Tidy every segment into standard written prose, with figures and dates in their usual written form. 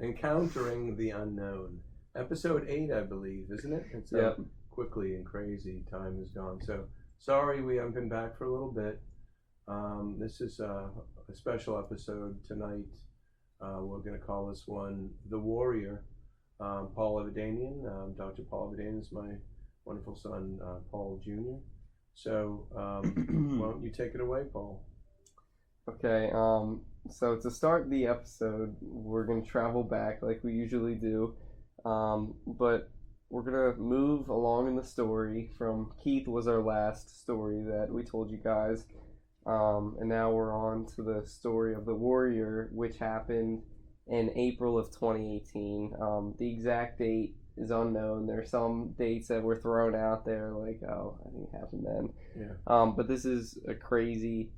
Encountering the Unknown. Episode 8, I believe, isn't it? It's Yep. Quickly and crazy. Time is gone. So, sorry we haven't been back for a little bit. This is a special episode tonight. We're going to call this one The Warrior. Paul Evadanian. Dr. Paul Evadanian is my wonderful son, Paul Jr. So, why don't you take it away, Paul? Okay, so to start the episode, we're going to travel back like we usually do, but we're going to move along in the story from Keith was our last story that we told you guys, and now we're on to the story of The Warrior, which happened in April of 2018. The exact date is unknown. There's some dates that were thrown out there, like, oh, I think it happened then. Yeah. But this is a crazy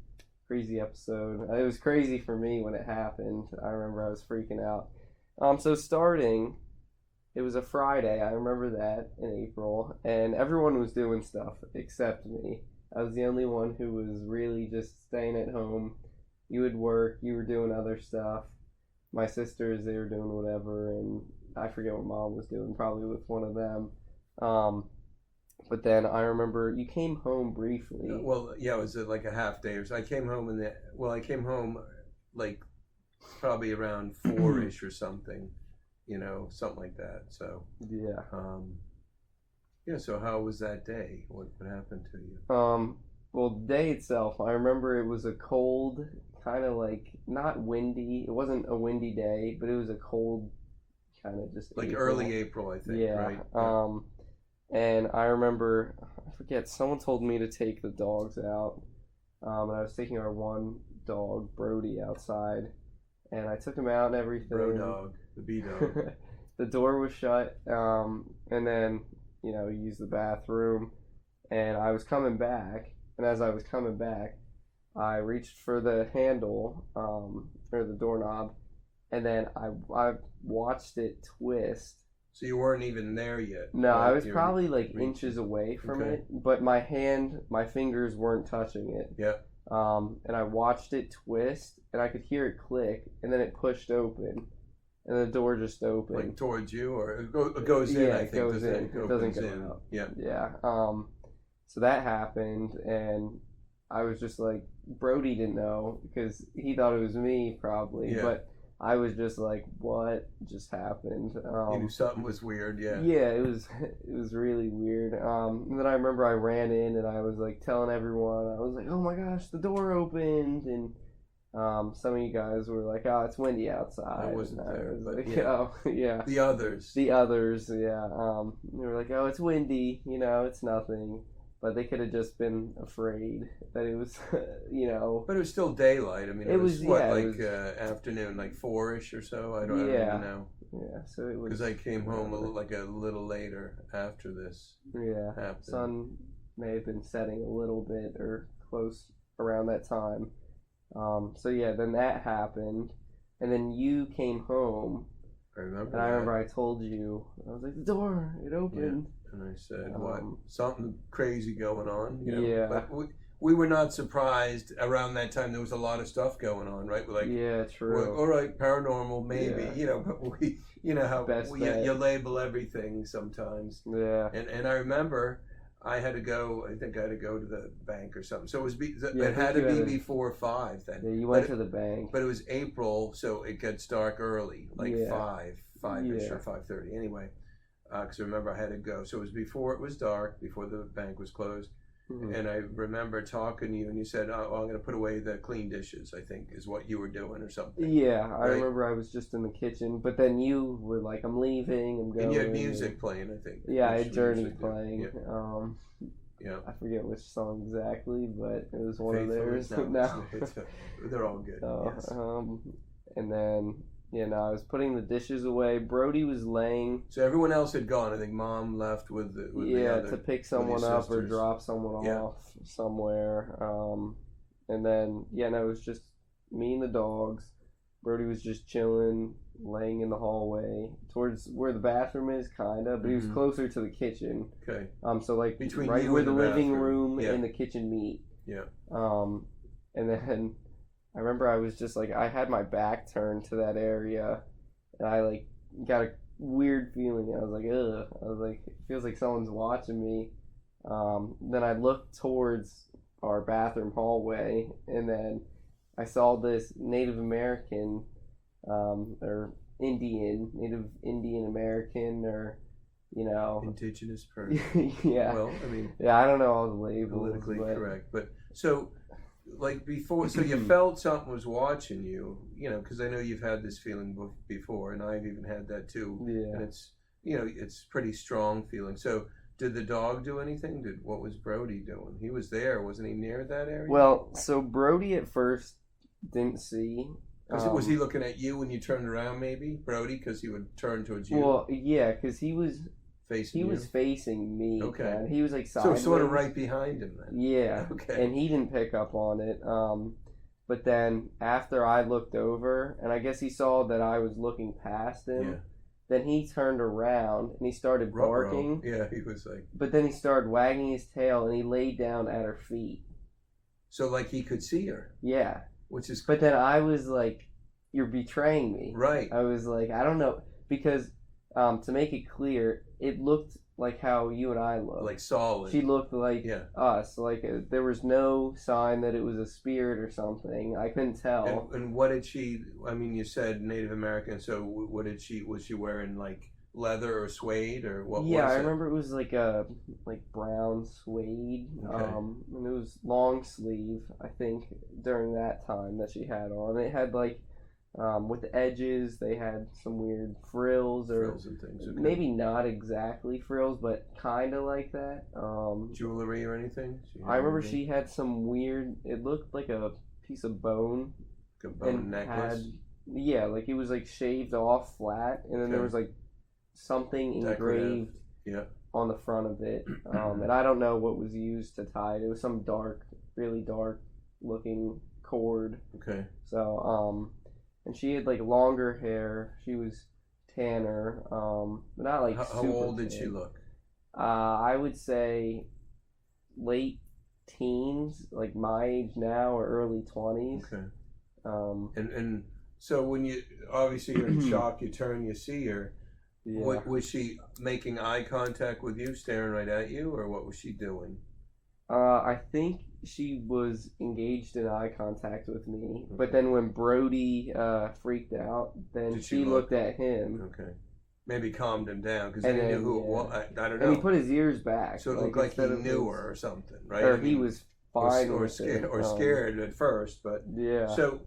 episode. It was crazy for me when it happened. I remember I was freaking out. So starting, it was a Friday. I remember that in April, and everyone was doing stuff except me. I was the only one who was really just staying at home. You would work. You were doing other stuff. My sisters, they were doing whatever, and I forget what Mom was doing, probably with one of them. But then I remember you came home briefly. Well, yeah, it was like a half day or so. I came home like probably around 4-ish or something, something like that. So yeah. So how was that day? What happened to you? Well, the day itself, I remember it was a cold, kind of like not windy. It wasn't a windy day, but it was a cold, kind of just like April. Early April, I think. Yeah. Right. And I remember, I forget, someone told me to take the dogs out. And I was taking our one dog, Brody, outside. And I took him out and everything. Bro dog, the B dog. The door was shut. And then, we used the bathroom. And I was coming back. And as I was coming back, I reached for the handle, or the doorknob. And then I watched it twist. So you weren't even there yet? No, right? I was probably like inches away from it, but my fingers weren't touching it. Yeah. And I watched it twist, and I could hear it click, and then it pushed open, and the door just opened. Like towards you, or it goes in, yeah, I think. It goes in. It doesn't go out. Yeah. Yeah. So that happened, and I was just like, Brody didn't know, because he thought it was me, probably, but I was just like, what just happened? You knew something was weird, yeah. Yeah, it was really weird. And then I remember I ran in and I was like telling everyone, I was like, oh my gosh, the door opened. And some of you guys were like, oh, it's windy outside. I wasn't there, was but like, yeah. Oh, yeah. The others, yeah. They were like, oh, it's windy, it's nothing. But they could have just been afraid that it was, But it was still daylight. I mean, it was afternoon, like 4-ish or so. I don't even know. Yeah, so it was. Because I came home a little later after this. Yeah, happened. Sun may have been setting a little bit or close around that time. So yeah, then that happened, and then you came home. I remember. And I remember I told you, I was like, the door, it opened. Yeah. And I said, what? Something crazy going on? Yeah. But we were not surprised. Around that time, there was a lot of stuff going on, right? We're like, yeah, true. All right, paranormal, maybe, but we, how you label everything sometimes. Yeah. And I remember I had to go, I think I had to go to the bank or something. So it had to be before 5 then. Yeah, you went to the bank. But it was April, so it gets dark early, like 5-ish or 5:30. Anyway. Because remember I had to go, so it was before it was dark, before the bank was closed, and I remember talking to you, and you said, "Oh, I'm going to put away the clean dishes." I think is what you were doing, or something. Yeah, I remember I was just in the kitchen, but then you were like, "I'm leaving, I'm going." And you had music playing, I think. Yeah, I had Journey playing. Yeah. I forget which song exactly, but it was one Faithful of theirs. No. They're all good. Yes. And then. I was putting the dishes away. Brody was laying. So everyone else had gone. I think Mom left with the other, to pick someone up or drop someone off somewhere. And then it was just me and the dogs. Brody was just chilling, laying in the hallway towards where the bathroom is, kind of, but he was closer to the kitchen. Okay. So like between right where the living room and the kitchen meet. Yeah. And then I remember I was just like, I had my back turned to that area, and I like got a weird feeling. I was like, ugh. I was like, it feels like someone's watching me. Then I looked towards our bathroom hallway, and then I saw this Native American, or Native Indian American, or indigenous person. Yeah. Well, I mean, yeah, I don't know all the labels. Politically but... correct, but so. Like before, so you felt something was watching you, because I know you've had this feeling before, and I've even had that too. Yeah. And it's, it's pretty strong feeling. So, did the dog do anything? What was Brody doing? He was there, wasn't he, near that area? Well, so Brody at first didn't see. Was he looking at you when you turned around, maybe, Brody, because he would turn towards you? Well, yeah, because he was was facing me. Okay. And he was like sideways. So sort of right behind him then. Yeah. Okay. And he didn't pick up on it. But then after I looked over, and I guess he saw that I was looking past him. Yeah. Then he turned around and he started barking. Yeah, he was like. But then he started wagging his tail and he laid down at her feet. So like he could see her. Yeah. Which is. But then I was like, "You're betraying me." Right. I was like, I don't know, because to make it clear, it looked like how you and I look. Like solid. She looked like us. Like there was no sign that it was a spirit or something. I couldn't tell. And what did she? I mean, you said Native American. So what did she? Was she wearing like leather or suede or what? Yeah, was I it? remember it was like a brown suede. Okay. And it was long sleeve. I think during that time that she had on, it had like. With the edges, they had some weird frills and things. Okay. Maybe not exactly frills, but kind of like that. Jewelry or anything? I remember she had some weird. It looked like a piece of bone. Like a bone necklace. Like it was like shaved off flat, and then there was like something engraved on the front of it. And I don't know what was used to tie it. It was some really dark looking cord. Okay. So and she had like longer hair. She was tanner, but not like How super old did tan. she look? I would say late teens, like my age now, or early 20s. Okay. And so when you obviously you're in shock, you turn, you see her. yeah. What was she making eye contact with you, staring right at you, or what was she doing? I think she was engaged in eye contact with me, but then when Brody freaked out, then she looked at him. Okay. Maybe calmed him down because he knew who it was. I don't know. And he put his ears back. So it looked like he knew her or something, right? Or he was fine or scared at first, but yeah. So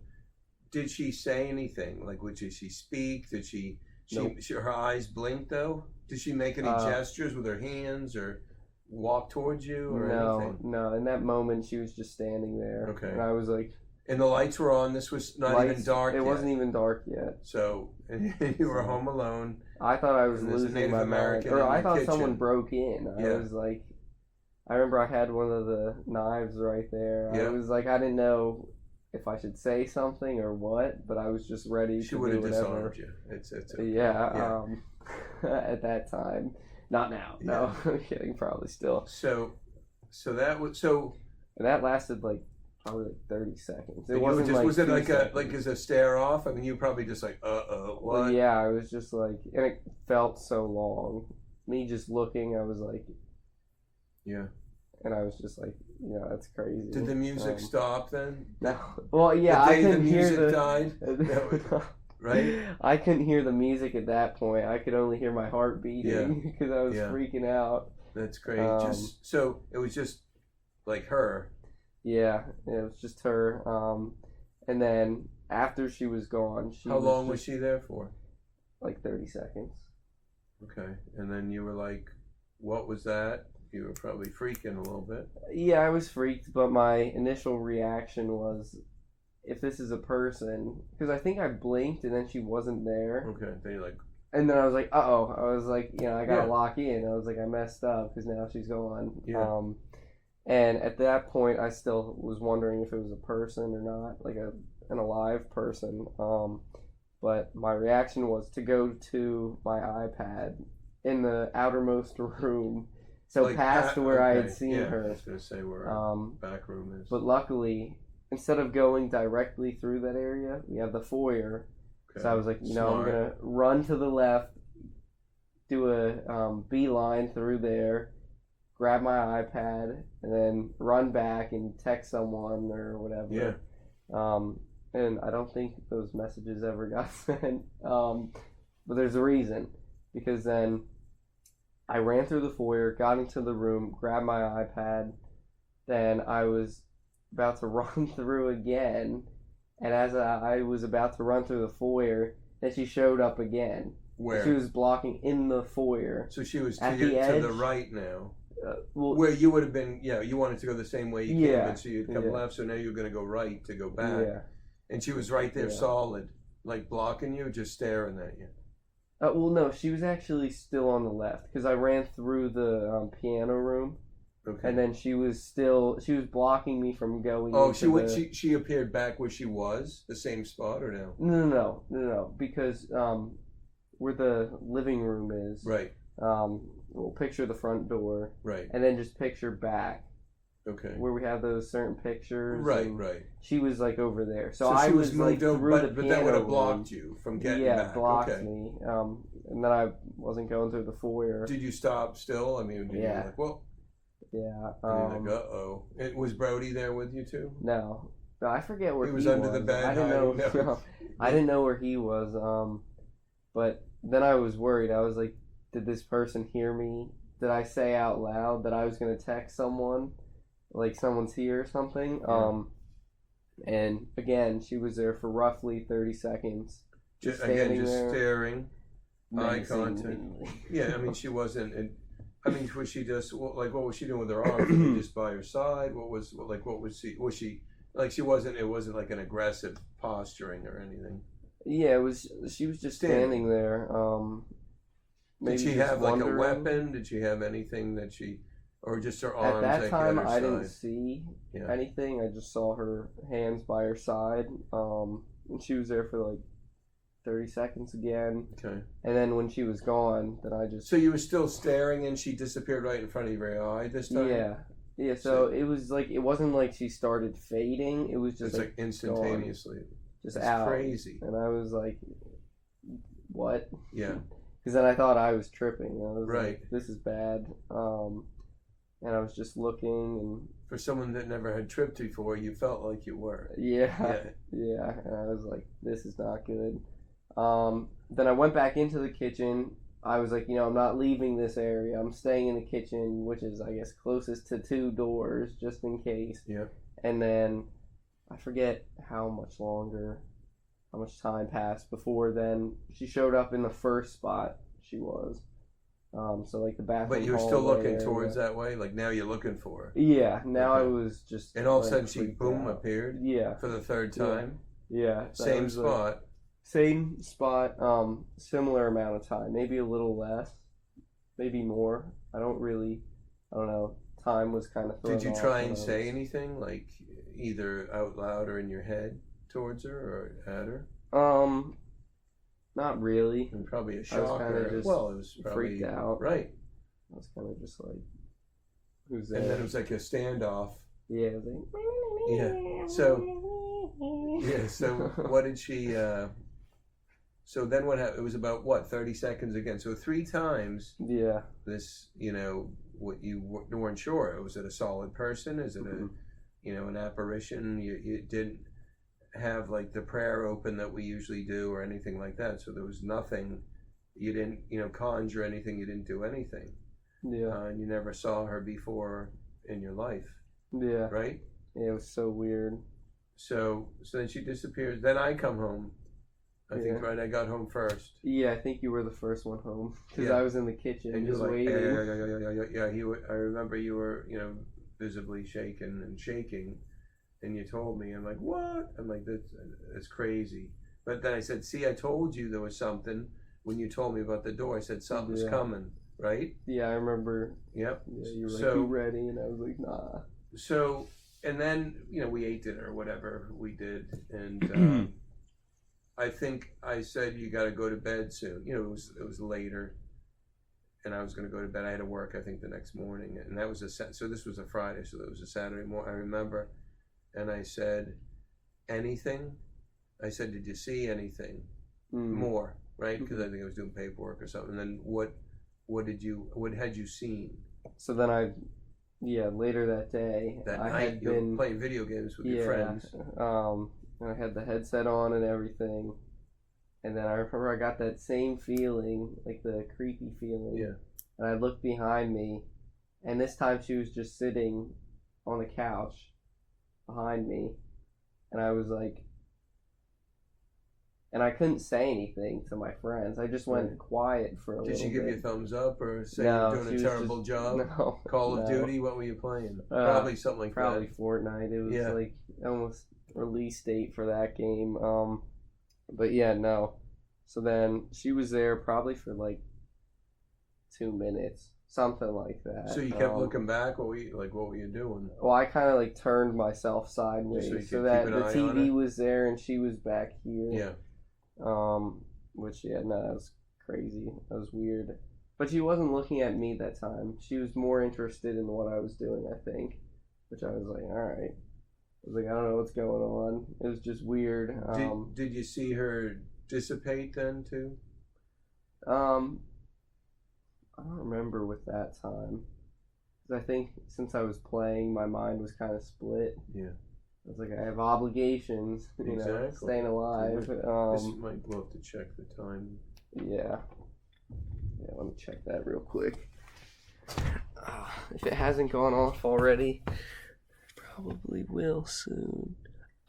did she say anything? Like, did she speak? Did she? Nope. Her eyes blinked though. Did she make any gestures with her hands or walk towards you or anything? No. In that moment, she was just standing there. Okay. And I was like, and the lights were on. This was not even dark. It wasn't even dark yet. So and you were home alone. I thought I was losing my mind, or I thought someone broke in. I was like, I remember I had one of the knives right there. I was like, I didn't know if I should say something or what, but I was just ready to do whatever. She would have disarmed you. It's okay. Yeah. At that time, not now. No, I'm kidding. Probably still. So that was And that lasted like probably like 30 seconds. It wasn't like was it like as a stare off? I mean, you were probably just like what? Well, yeah, I was just like, and it felt so long. Me just looking, I was like, yeah. And I was just like, that's crazy. Did the music stop then? No. Well, yeah, I couldn't hear the music died. Right? I couldn't hear the music at that point. I could only hear my heart beating because I was freaking out. That's great. So it was just like her. Yeah, it was just her. And then after she was gone, how long was she there for? Like 30 seconds. Okay, and then you were like, "What was that?" You were probably freaking a little bit. Yeah, I was freaked, but my initial reaction was, if this is a person, because I think I blinked and then she wasn't there. Okay, then you're like, and then I was like, uh-oh. I was like, I gotta lock in. I was like, I messed up because now she's gone. Yeah. And at that point, I still was wondering if it was a person or not, like an alive person. But my reaction was to go to my iPad in the outermost room. So like past where I had seen her. I was going to say where back room is. But luckily, instead of going directly through that area, we have the foyer. Okay. So I was like, I'm Smart. gonna run to the left, do a beeline through there, grab my iPad, and then run back and text someone or whatever. Yeah. And I don't think those messages ever got sent. But there's a reason. Because then I ran through the foyer, got into the room, grabbed my iPad, then I was about to run through again. And as I was about to run through the foyer, then she showed up again. Where? She was blocking in the foyer. So she was at to the edge. the right now. Well, Where you would have been, you wanted to go the same way you came Yeah, in, so you'd come yeah. left, so now you're going to go right to go back. yeah. And she was right there Yeah. solid, like blocking you, just staring at you. Well, no, she was actually still on the left because I ran through the piano room, Okay. and then she was blocking me from going. Oh, into she appeared back where she was, the same spot, or no? No, because where the living room is, Right, we'll picture the front door, right. and then just picture back Okay. where we have those certain pictures. Right, and right. She was like over there, so she I was moved like over, through the but piano that would have room. blocked you from getting back. blocked Okay. me. And then I wasn't going through the foyer. Did you stop still? I mean, did you Yeah. like, well, Yeah. and you're like, uh-oh. Was Brody there with you too? No, I forget where He was under the bed I didn't know. hiding, no. No, I didn't know where he was. But then I was worried. I was like, did this person hear me? Did I say out loud that I was gonna text someone, like someone's here or something? Yeah. And again, she was there for roughly 30 seconds. Just standing just there, staring, eye menacing contact. me. Yeah, I mean, she wasn't. I mean, was she just like what was she doing with her arm? Was she just by her side? What was she? Was she like she wasn't? It wasn't like an aggressive posturing or anything. Yeah, it was. She was just standing there. Maybe Did she just have like a wondering. weapon? Did she have anything that she, or just her arms? At that like, time, at her I side? didn't see Yeah. anything. I just saw her hands by her side. And she was there for like 30 seconds again. Okay. And then when she was gone, then I just. So you were still staring, and she disappeared right in front of your eye this time. Yeah. Yeah, so it was like, it wasn't like she started fading. It was just It's like instantaneously. just It's out. crazy. And I was like, what? Yeah. Because then I thought I was tripping. I was Right. like, this is bad. And I was just looking and. For someone that never had tripped before, you felt like you were. Yeah. Yeah. And I was like, this is not good. Then I went back into the kitchen. I was like, I'm not leaving this area. I'm staying in the kitchen, which is, I guess, closest to 2 doors, just in case. Yeah. And then I forget how much time passed before then she showed up in the first spot she was. So like the bathroom. But you were still hallway looking area. towards that way? Like now you're looking for her? Yeah, now I Okay. was just. And all of a like, sudden she, freaked boom, out. appeared Yeah. for the third time? Yeah. So Same it was, like, spot? same spot, similar amount of time, maybe a little less, maybe more. I don't know. Time was kind of thrown Did you off try when and I say was- anything, like either out loud or in your head towards her or at her? Not really. And probably a I was shocker. kinda just Well, it was probably freaked out. right. I was kind of just like, who's there? And then it was like a standoff. Yeah, it was like, Yeah. So what did she? So then what happened? It was about what 30 seconds again. So 3 times. Yeah. This, what you weren't sure. Was it a solid person? Is it an apparition? You didn't have like the prayer open that we usually do or anything like that. So there was nothing. You didn't, conjure anything. You didn't do anything. Yeah. And you never saw her before in your life, Yeah. right? Yeah, it was so weird. So then she disappears. Then I come home. I think, Yeah. right? I got home first. Yeah, I think you were the first one home because Yeah. I was in the kitchen And you're just like, waiting. yeah. I remember you were, visibly shaken and shaking. And you told me, I'm like, what? I'm like, that's crazy. But then I said, see, I told you there was something when you told me about the door. I said, something's coming, right? Yeah, I remember. Yep. Yeah, you were like, So- you ready? And I was like, nah. So, and then, we ate dinner or whatever we did. And I think I said, you got to go to bed soon. It was later. And I was going to go to bed. I had to work, I think, the next morning. And that was so this was a Friday. So that was a Saturday morning. I remember. And I said, anything? I said, did you see anything? more, right? Because I think I was doing paperwork or something. And then what had you seen? So then later that day, That I night had you were been playing video games with your friends. I had the headset on and everything, and then I remember I got that same feeling, like the creepy feeling. Yeah. And I looked behind me, and this time she was just sitting on the couch behind me, and I was like, and I couldn't say anything to my friends. I just went quiet for a little bit. Did she give you a thumbs up or say No, you're doing a terrible job? No. Call of Duty? What were you playing? Probably something like probably that. Fortnite. It was like almost release date for that game. But yeah, no. So then she was there probably for like 2 minutes, something like that. So you kept looking back. What were you doing? Well, I kind of like turned myself sideways so that the TV was there and she was back here. Yeah. Which that was crazy. That was weird. But she wasn't looking at me that time. She was more interested in what I was doing, I think. Which I was like, all right. I was like, I don't know what's going on. It was just weird. Did you see her dissipate then too? I don't remember with that time. Because I think since I was playing, my mind was kind of split. Yeah. I was like, I have obligations, staying alive. We'll have to check the time. Yeah, let me check that real quick. If it hasn't gone off already, probably will soon.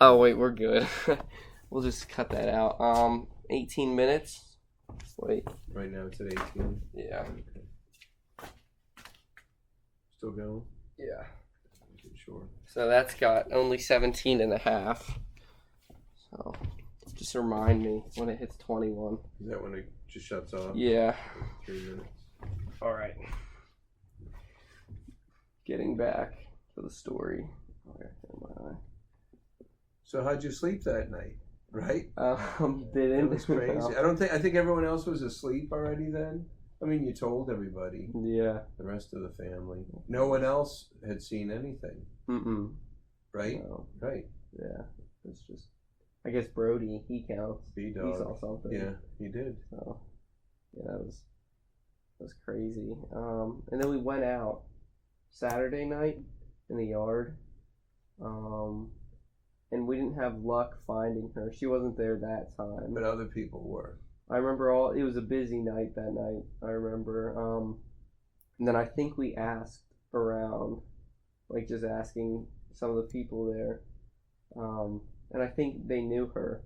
Oh, wait, we're good. We'll just cut that out. 18 minutes. Wait. Right now it's at 18. Yeah. Okay. Still going? Yeah. Sure. So that's got only 17 and a half. So just remind me when it hits 21. Is that when it just shuts off? Yeah. 3 minutes. All right. Getting back to the story. So how'd you sleep that night? Right? Didn't. It was crazy. I think everyone else was asleep already then. I mean, you told everybody. Yeah. The rest of the family. No one else had seen anything. Mm-mm. Right? No. Right. Yeah. It's just, I guess Brody, he counts. B-Dog. He saw something. Yeah, he did. So, yeah, that was crazy. And then we went out Saturday night in the yard. And we didn't have luck finding her. She wasn't there that time. But other people were. I remember it was a busy night that night. I remember. And then I think we asked around, like just asking some of the people there. And I think they knew her.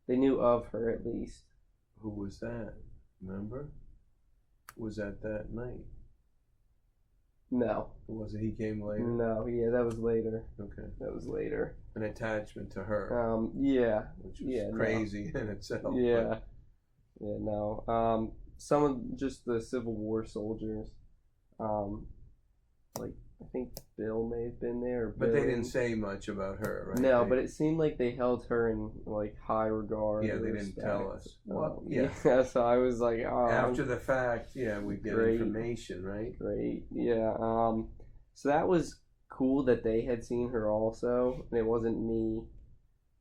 They knew of her at least. Who was that? Remember? Was that night? No. Was it he came later? No, yeah, that was later. Okay. That was later. An attachment to her. Yeah. Which was crazy in itself. Yeah. But... Yeah, no. Some of just the Civil War soldiers, like I think Bill may have been there. But they didn't say much about her, right? No, but it seemed like they held her in like high regard. Yeah, they didn't tell us. Well, yeah. So I was like, oh. After the fact, yeah, we get information, right? Great, yeah. So that was cool that they had seen her also, and it wasn't me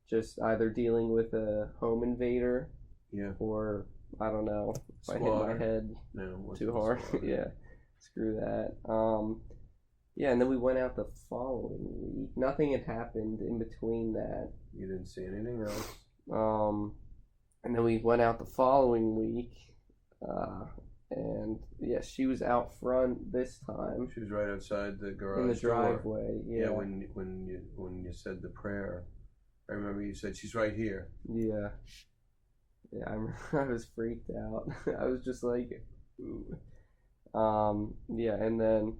just either dealing with a home invader. Yeah. Or I don't know if I hit my head too hard. Yeah. Screw that. Yeah, and then we went out the following week. Nothing had happened in between that. You didn't see anything else. And then we went out the following week. And yeah, she was out front this time. She was right outside the garage in the driveway. Door. Yeah. When you said the prayer, I remember you said she's right here. Yeah. Yeah, I was freaked out. I was just like, ooh. Yeah, and then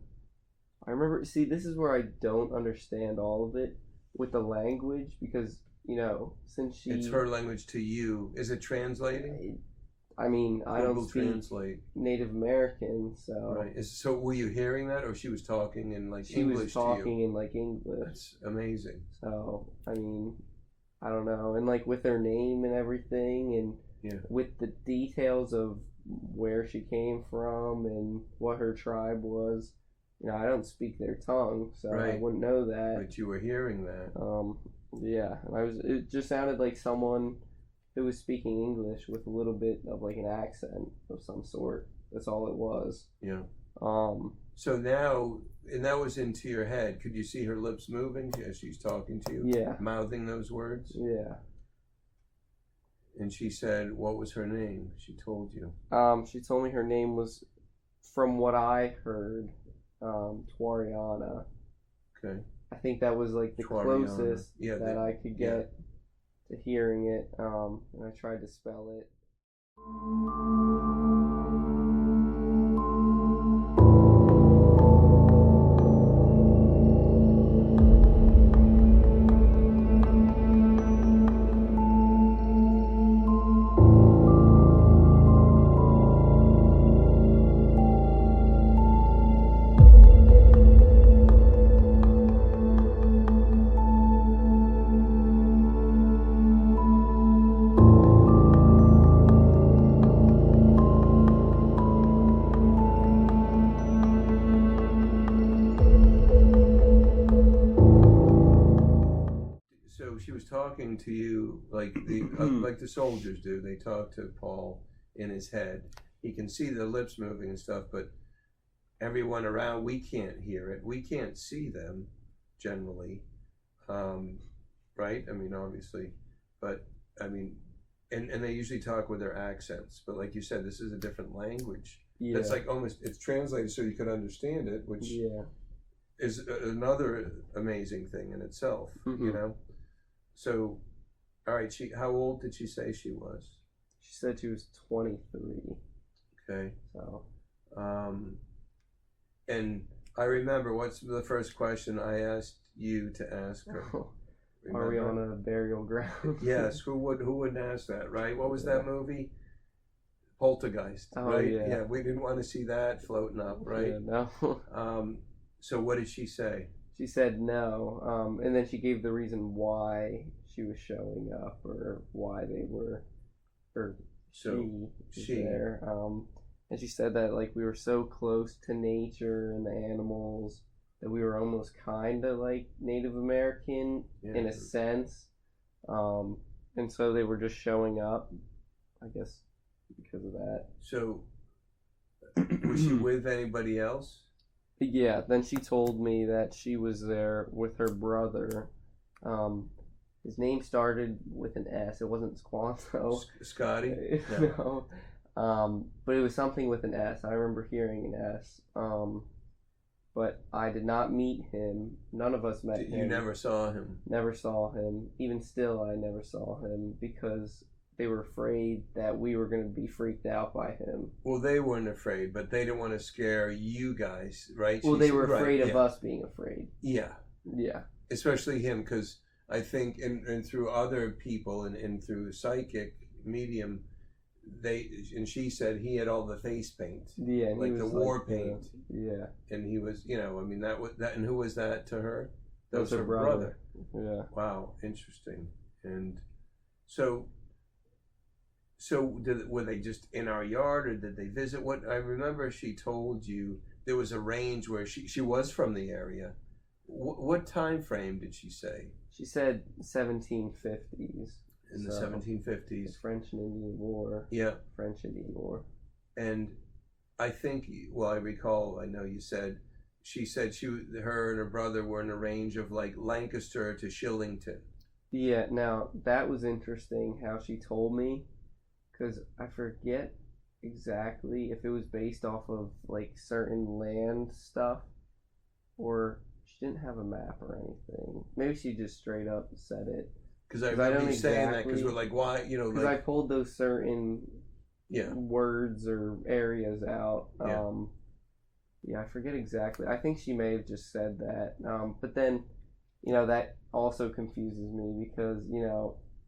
I remember, see, this is where I don't understand all of it with the language because, since it's her language to you. Is it translating? I mean, I don't speak translate Native American, so. Right. So were you hearing that, or she was talking in English to you? She was talking in English. That's amazing. So, I mean, I don't know, and with her name and everything, and with the details of where she came from and what her tribe was. I don't speak their tongue, so I wouldn't know that. But you were hearing that. Yeah, and it just sounded like someone it was speaking English with a little bit of like an accent of some sort. That's all it was. Yeah. Um, So now, and that was into your head. Could you see her lips moving as she's talking to you? Yeah. Mouthing those words? yeah. And she said, what was her name? She told you. She told me her name was, from what I heard, Twariana. Okay. I think that was like the Twariana. closest Yeah, that I could get to hearing it. And I tried to spell it. So she was talking to you like like the soldiers do. They talk to Paul in his head. He can see the lips moving and stuff, but everyone around, we can't hear it. We can't see them generally, right? I mean, obviously, but I mean, and they usually talk with their accents. But like you said, this is a different language. Yeah. That's like almost, it's translated so you could understand it, which is another amazing thing in itself, you know? So, all right, how old did she say she was? She said she was 23. Okay. So. And I remember, what's the first question I asked you to ask her? Are we on a burial ground? Yes. Who wouldn't ask that, right? What was that movie? Poltergeist, right? Yeah, we didn't want to see that floating up, right? Yeah, no. So what did she say? She said no, and then she gave the reason why she was showing up, or why they were, or So she was there. And she said that like we were so close to nature and the animals that we were almost kind of like Native American in a sense, and so they were just showing up, I guess, because of that. So was she with anybody else? Yeah, then she told me that she was there with her brother. His name started with an S. It wasn't Squanto. Scotty? No. But it was something with an S. I remember hearing an S. But I did not meet him. None of us met him. You never saw him? Never saw him. Even still, I never saw him because they were afraid that we were going to be freaked out by him. Well, they weren't afraid, but they didn't want to scare you guys, right? Well, they were afraid of us being afraid. Yeah. Yeah. Especially him, because I think, and through other people and through psychic medium, and she said he had all the face paint. Yeah. And like the war paint. Yeah. And he was, I mean, that, and who was that to her? That was her brother. Yeah. Wow. Interesting. And so were they just in our yard, or did they visit? What I remember, she told you there was a range where she was from the area. What time frame did she say? She said 1750s. In the 1750s. The French and Indian War. Yeah. French Indian War. And I think, well, I recall, I know you said, she said her and her brother were in a range of like Lancaster to Shillington. Yeah. Now that was interesting how she told me. Because I forget exactly if it was based off of like certain land stuff, or she didn't have a map or anything. Maybe she just straight up said it. Because I remember you saying that, because we're like, why, Because I pulled those certain words or areas out. I forget exactly. I think she may have just said that. But then, that also confuses me because,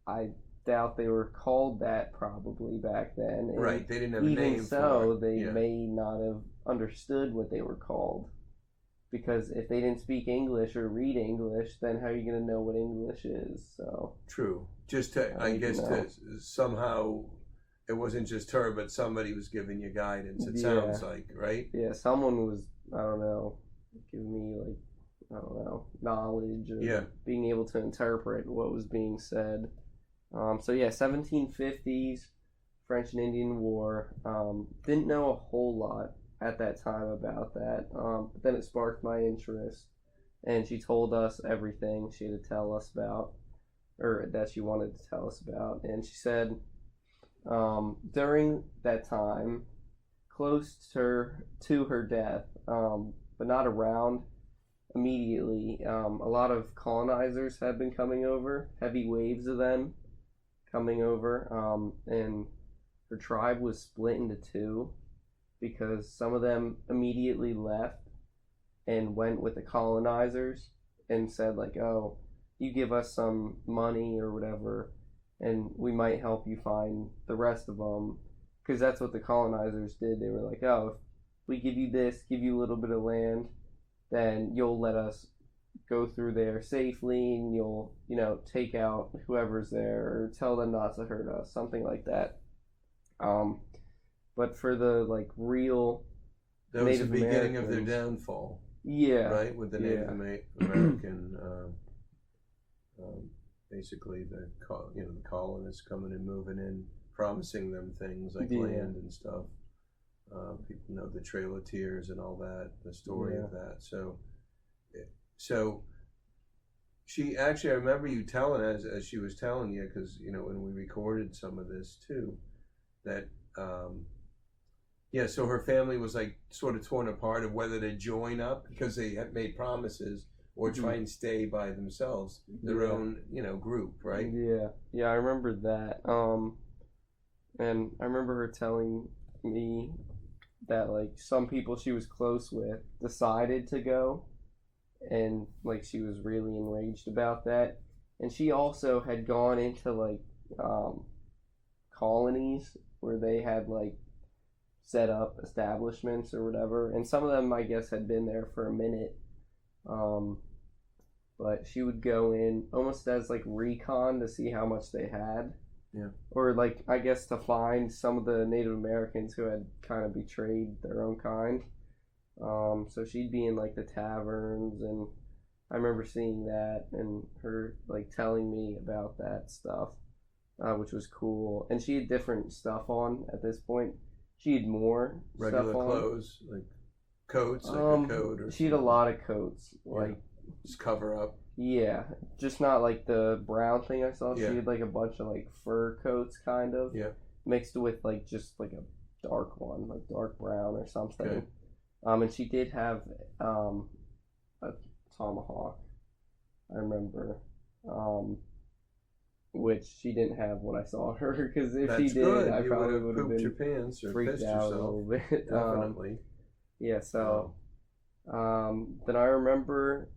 I doubt they were called that probably back then. And right, they didn't have a name even so, for it. They may not have understood what they were called. Because if they didn't speak English or read English, then how are you going to know what English is? So true. Just to, I guess, to somehow, it wasn't just her, but somebody was giving you guidance. It sounds like, right? Yeah, someone was, I don't know, giving me knowledge or being able to interpret what was being said. So yeah, 1750s French and Indian War. Didn't know a whole lot at that time about that. But then it sparked my interest, and she told us everything she had to tell us about, or that she wanted to tell us about. And she said, during that time, close to her death, but not around immediately, a lot of colonizers had been coming over, heavy waves of them coming over, and her tribe was split into two because some of them immediately left and went with the colonizers and said like, oh, you give us some money or whatever and we might help you find the rest of them, because that's what the colonizers did. They were like, oh, if we give you this, give you a little bit of land, then you'll let us go through there safely and you'll, take out whoever's there or tell them not to hurt us, something like that. But for the real that was Native the beginning of their Americans, downfall, yeah, right? With the Native American, basically the colonists coming and moving in, promising them things like land and stuff. People know the Trail of Tears and all that, the story of that. So she actually, I remember you telling, as she was telling you, because when we recorded some of this too, that so her family was like sort of torn apart of whether to join up because they had made promises or try and stay by themselves, their own group, right? Yeah, I remember that. And I remember her telling me that some people she was close with decided to go, and she was really enraged about that. And she also had gone into colonies where they had set up establishments or whatever, and some of them I guess had been there for a minute. But she would go in almost as recon to see how much they had. Yeah. Or I guess to find some of the Native Americans who had kind of betrayed their own kind. So she'd be in the taverns, and I remember seeing that and her telling me about that stuff, which was cool. And she had different stuff on at this point. She had more regular stuff on. Clothes, coats, a coat, or she had a lot of coats, just cover up. Yeah, just not the brown thing I saw. Yeah. She had a bunch of fur coats, kind of. Yeah. Mixed with just a dark one, dark brown or something. Okay. And she did have a tomahawk, I remember. Which she didn't have when I saw her, because if she did, good. I you probably would have pooped been your pants or freaked pissed out yourself. a little bit. Definitely. Yeah. So, then I remember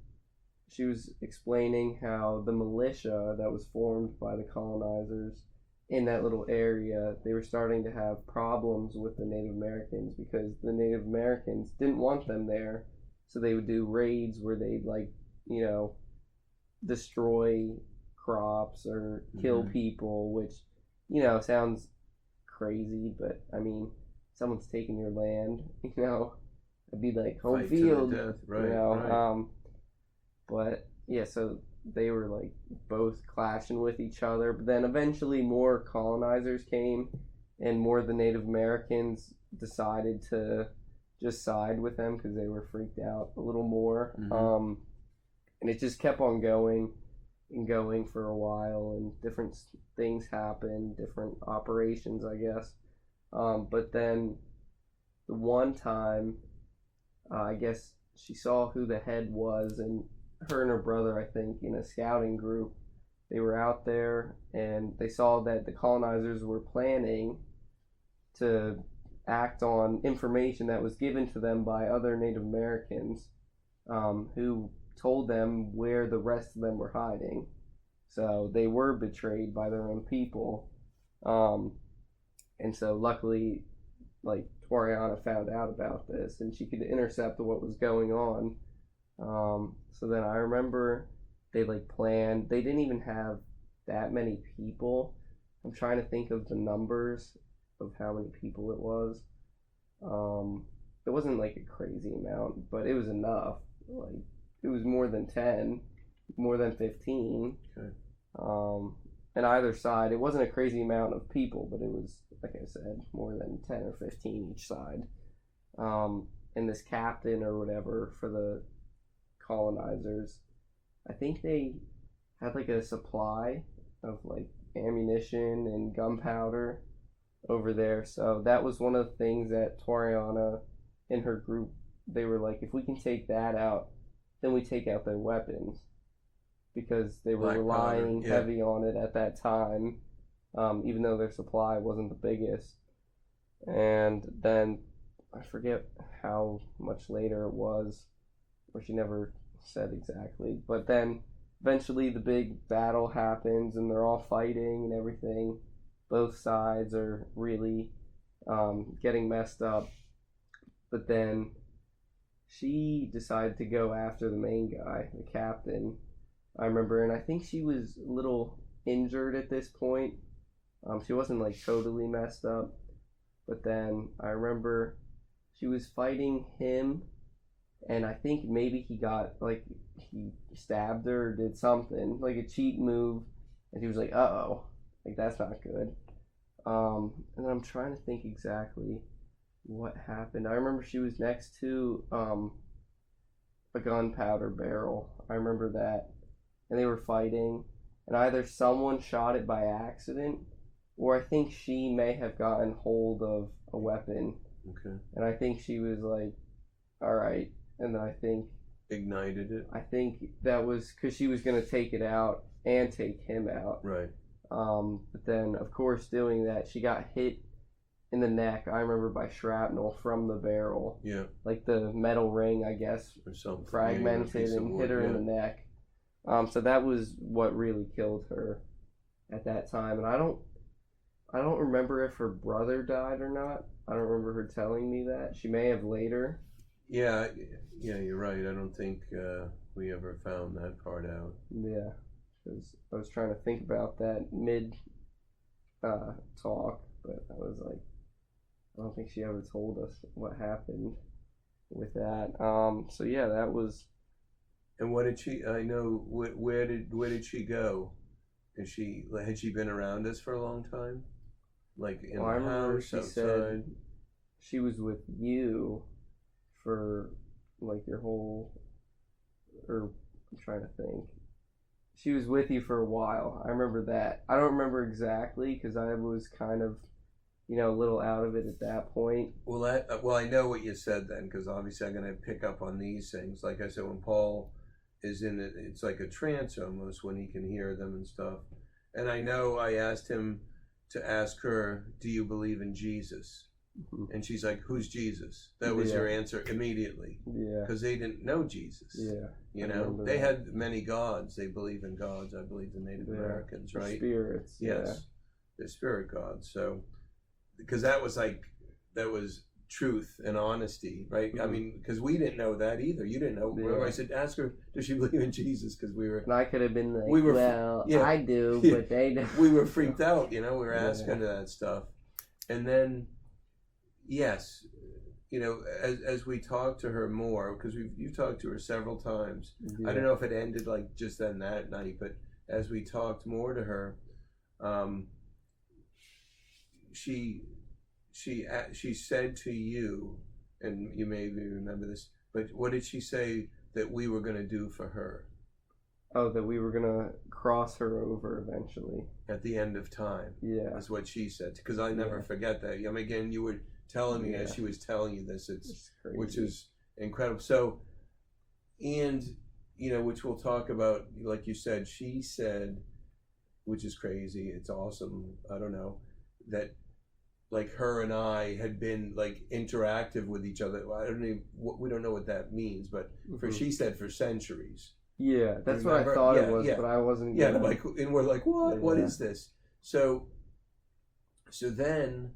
she was explaining how the militia that was formed by the colonizers in that little area, they were starting to have problems with the Native Americans because the Native Americans didn't want them there, so they would do raids where they'd destroy crops or kill people, which sounds crazy, but I mean, someone's taking your land, it'd be like home Fight field, to the death. Right, right. But yeah, so they were both clashing with each other, but then eventually more colonizers came and more of the Native Americans decided to just side with them because they were freaked out a little more. And it just kept on going and going for a while, and different things happened, different operations, I guess. But then the one time, I guess she saw who the head was, and her and her brother, I think, in a scouting group, they were out there and they saw that the colonizers were planning to act on information that was given to them by other Native Americans, who told them where the rest of them were hiding. So they were betrayed by their own people. And so luckily, Toriana found out about this and she could intercept what was going on. So then I remember they planned, they didn't even have that many people. I'm trying to think of the numbers of how many people it was. It wasn't a crazy amount, but it was enough. It was more than 10, more than 15. Okay. on either side. It wasn't a crazy amount of people, but it was, like I said, more than 10 or 15 each side. And this captain or whatever for the colonizers, I think they had like a supply of like ammunition and gunpowder over there. So that was one of the things that Toriana and her group, they were like, if we can take that out, then we take out their weapons, because they were relying heavy on it at that time, even though their supply wasn't the biggest. And then I forget how much later it was, or she never said exactly, but then eventually the big battle happens and they're all fighting and everything. Both sides are really getting messed up, but then she decided to go after the main guy, the captain, I remember, and I think she was a little injured at this point. She wasn't like totally messed up, but then I remember she was fighting him, and I think maybe he stabbed her or did something, like a cheat move, and he was like, uh-oh, like that's not good. And I'm trying to think exactly what happened. I remember she was next to a gunpowder barrel. I remember that. And they were fighting, and either someone shot it by accident, or I think she may have gotten hold of a weapon. Okay. And I think she was like, all right. And then I think ignited it. I think that was because she was going to take it out and take him out. Right. But then, of course, doing that, she got hit in the neck, I remember, by shrapnel from the barrel. Yeah. Like the metal ring, I guess, or something, fragmented and hit her in the neck. So that was what really killed her at that time. And I don't remember if her brother died or not. I don't remember her telling me that. She may have later. Yeah, you're right. I don't think we ever found that part out. Yeah, because I was trying to think about that mid talk, but I was like, I don't think she ever told us what happened with that. So yeah, that was. And what did she? I know. Where did she go? Had she been around us for a long time? Like in the house, she outside? said she was with you for like your whole. Or I'm trying to think. She was with you for a while. I remember that. I don't remember exactly because I was kind of, a little out of it at that point. Well, I know what you said then, because obviously I'm going to pick up on these things. Like I said, when Paul is in it, it's like a trance almost when he can hear them and stuff. And I know I asked him to ask her, do you believe in Jesus? Mm-hmm. And she's like, who's Jesus? That was your answer immediately. Yeah. Because they didn't know Jesus. Yeah. They had many gods. They believe in gods. I believe the Native Americans, right? Spirits. Yes. Yeah. They're spirit gods. So, because that was truth and honesty, right? Mm-hmm. I mean, because we didn't know that either. You didn't know. Yeah. I said, ask her, does she believe in Jesus? Because we were. And I could have been like, I do, but they don't. We were freaked out, we were asking her that stuff. And then, yes, as we talked to her more, because you've talked to her several times. Yeah. I don't know if it ended like just then that night, but as we talked more to her, she said to you, and you maybe remember this, but what did she say that we were going to do for her? Oh, that we were going to cross her over eventually. At the end of time. Yeah. That's what she said. Because I never forget that. I mean, again, you were telling me as she was telling you this, it's which is incredible. So, and, which we'll talk about, like you said, she said, which is crazy, it's awesome, I don't know, that like her and I had been like interactive with each other. We don't know what that means, but she said for centuries. Yeah, that's what I thought it was, but I wasn't. Yeah, and we're like, what? What is this? So then,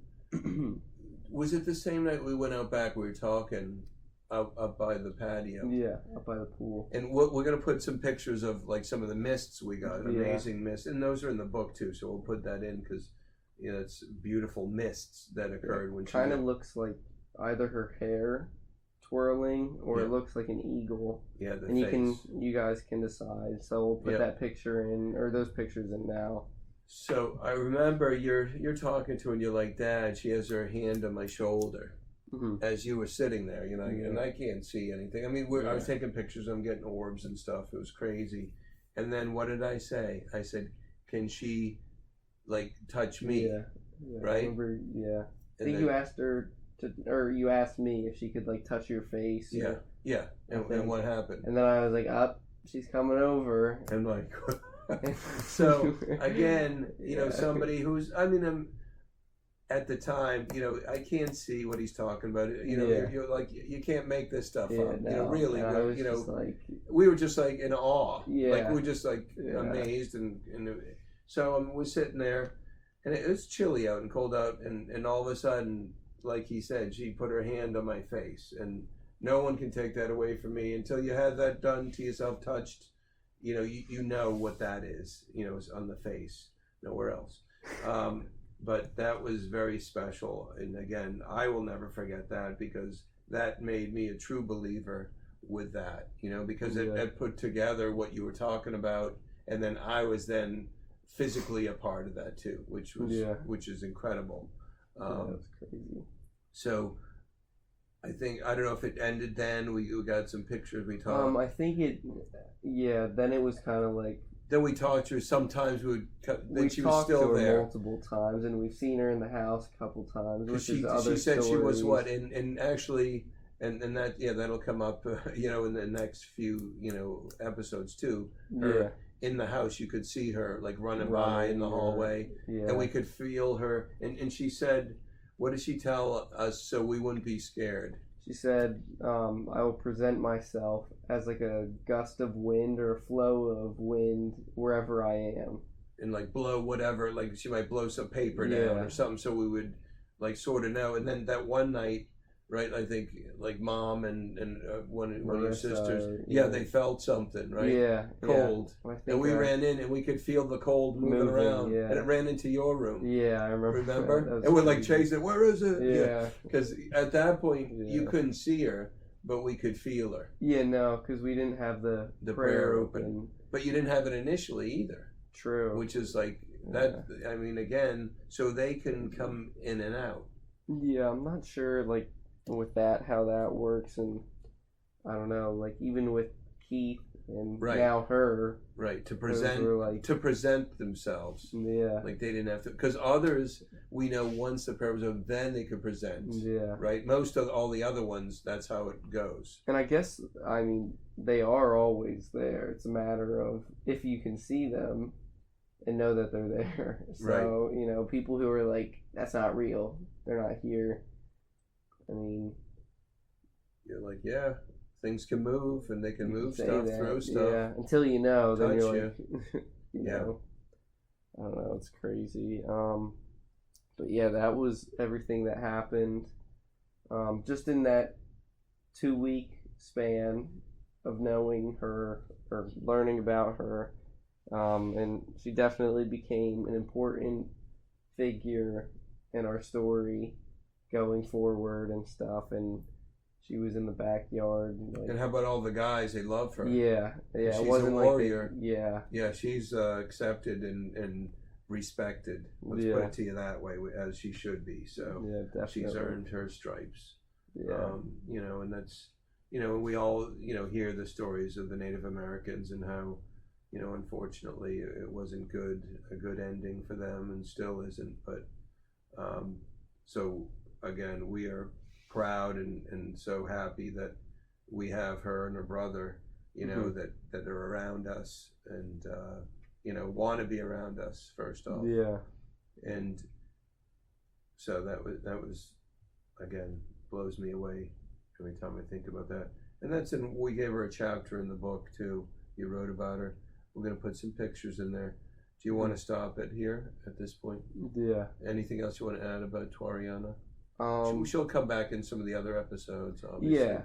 was it the same night we went out back? We were talking up by the patio. Yeah, up by the pool. And we're gonna put some pictures of like some of the mists we got, amazing mists, and those are in the book too. So we'll put that in because it's beautiful mists that occurred when she kind of looks like either her hair twirling or it looks like an eagle. Yeah, and you guys can decide. So we'll put that picture in, or those pictures in now. So I remember you're talking to her and you're like, Dad, she has her hand on my shoulder as you were sitting there, you know, and I can't see anything. I mean, I was taking pictures, I'm getting orbs and stuff. It was crazy. And then what did I say? I said, can she like touch me? Right? I remember, I think you asked her to, or you asked me if she could like touch your face. Yeah. And what happened? And then I was like, up, she's coming over. And like, so again, you know, somebody who's, I mean, at the time, you know, I can't see what he's talking about. You know, you're like, you can't make this stuff up. No, you know, really, you know, like, we were just like in awe. Like we were just like amazed, and so we're sitting there, and it was chilly out and cold out, and all of a sudden, like he said, she put her hand on my face, and no one can take that away from me until you have that done to yourself, touched. You know, you know what that is. You know, it's on the face, nowhere else. But that was very special, and again, I will never forget that, because that made me a true believer with that. You know, because it put together what you were talking about, and then I was then physically a part of that too, which is incredible. That's crazy. So I think, I don't know if it ended then. We got some pictures. We talked. I think it. Yeah. Then it was kind of like. Then we talked to her. Sometimes we would. Then she was still to her there multiple times, and we've seen her in the house a couple times. Which she said she was what, and actually, and that that'll come up, you know, in the next few, you know, episodes too. Her, in the house, you could see her like running by in the hallway, and we could feel her. And she said, what did she tell us so we wouldn't be scared? She said, I will present myself as like a gust of wind or a flow of wind wherever I am. And like blow whatever, like she might blow some paper down or something, so we would like sort of know. And then that one night, right, I think like Mom and one of your sisters, they felt something, right? Cold. And we ran in and we could feel the cold moving around. And it ran into your room. I remember. And we're like chasing it, where is it? Because at that point, you couldn't see her, but we could feel her. No, because we didn't have the prayer open. But you didn't have it initially either. True. Which is like, that, I mean, again, so they can come in and out. I'm not sure, like, with that, how that works, and I don't know, like even with Keith and now her, to present themselves, like they didn't have to, because others, we know once the prayer was over, then they could present, right? Most of all the other ones, that's how it goes. And I guess, I mean, they are always there. It's a matter of if you can see them and know that they're there. So you know, people who are like, that's not real, they're not here. I mean, you're like, things can move, and they can move stuff, throw stuff. Until you know, then you're like, you know, I don't know, it's crazy. But that was everything that happened. Just in that 2-week span of knowing her or learning about her, and she definitely became an important figure in our story going forward and stuff, and she was in the backyard. Like, and how about all the guys? They love her. She's it wasn't a warrior. Like she's accepted and respected. Let's put it to you that way, as she should be. So she's earned her stripes. You know, and that's, you know, we all, you know, hear the stories of the Native Americans and how, you know, unfortunately it wasn't a good ending for them, and still isn't. But so again, we are proud and so happy that we have her and her brother, you know, that are around us, and you know, want to be around us first off. And so that was again, blows me away every time I think about that. And we gave her a chapter in the book too. You wrote about her. We're going to put some pictures in there. Do you want to stop it here at this point? Anything else you want to add about Twariana? She'll come back in some of the other episodes, obviously.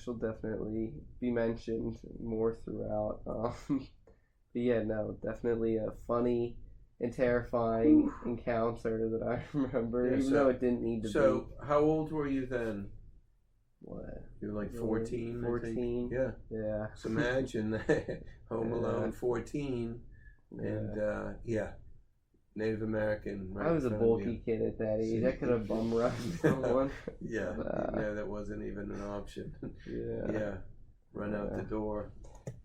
She'll definitely be mentioned more throughout. But definitely a funny and terrifying encounter that I remember, even though it didn't need to be. So, how old were you then? What? You were like 14, 14? Yeah. So imagine that. Home Alone 14. And, Native American. Right I was a in front of bulky you. kid at that age. See? I could have bum rushed someone. Yeah, Nah. no, that wasn't even an option. Yeah. Yeah, run out the door.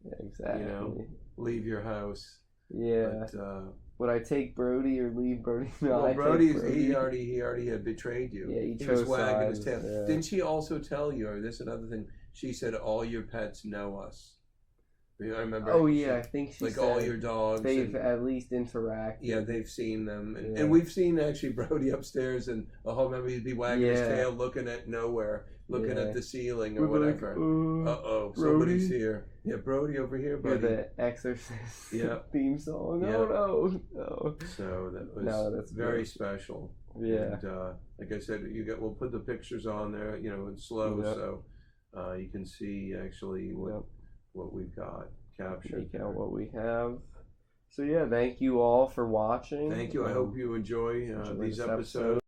Yeah, exactly. You know, leave your house. Yeah. But, would I take Brody or leave Brody? No, well, I'd Brody, take Brody. he already had betrayed you. Yeah, he was chose wagging his sides, tail. yeah. Didn't she also tell you, or this is another thing? She said all your pets know us. I remember. Oh yeah, I think she like said all your dogs. they've at least interacted. Yeah, they've seen them, and, Yeah. and we've seen actually Brody upstairs, and a whole member he'd be wagging his Yeah. tail, looking at nowhere, looking Yeah. at the ceiling or We'd be whatever. like, Uh-oh, Brody? somebody's here. Yeah, Brody over here, Hear buddy. the Exorcist Yeah. theme song. Yeah. Oh no. So that was that's very good. special. Yeah. And like I said, we'll put the pictures on there, in slow, Yep. so you can see actually what we've got captured. Make out what we have. So yeah, thank you all for watching. Thank you. I hope you enjoy enjoy these this episodes.